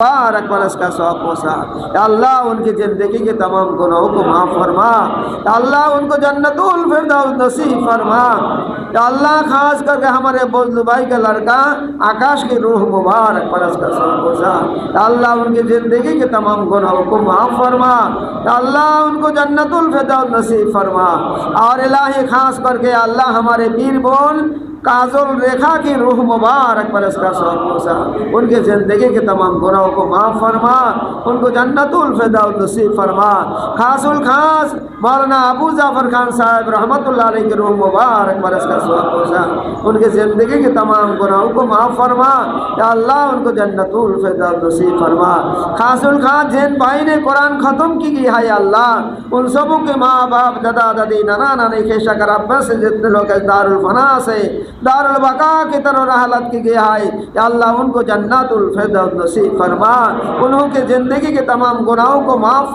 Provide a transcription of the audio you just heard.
बारक बरस का सौब पहुँचा। अल्लाह उनकी ज़िंदगी के तमाम गुनाहों को माफ़ फरमा। अल्लाह उनको जन्नतुल फिरदौस नसीब फरमा। अल्लाह खास करके हमारे बोझलू भाई का लड़का आकाश की रूह मुबारक बरस का सौब पहुँचा। अल्लाह उनकी ज़िंदगी के तमाम गुनाहों को माफ़ फरमा। अल्लाह उनको जन्नतुल फिरदौस नसीब फरमा। और इलाही खास करके अल्लाह हमारे पीर बोल काजुल रेखा की रूह मुबारक पर इसका सौब पहुँचा। उनकी ज़िंदगी के तमाम गुनाहों को माफ़ फरमा, उनको जन्नतुल फिरदौस नसीब फरमा। खासुल खास मौलाना अबू जाफ़र खान साहब रहमतुल्लाह अलैह की रूह मुबारक पर इसका सौब पहुँचा। उनकी ज़िंदगी के तमाम गुनाहों को माफ़ फरमा। या अल्लाह उनको जन्नतुल फिरदौस नसीब फरमा। खासुल खास जिन भाई ने कुरान ख़त्म की है अल्लाह उन सबों के माँ बाप दादा दादी नाना नानी के शकर अब्बा से जितने लोग दारुल फना से दारुल बका की तरह हालत की गया है या अल्लाह उनको जन्नतुल फिरदौस नसीब फरमा। उन्हों के ज़िंदगी के तमाम गुनाहों को माफ़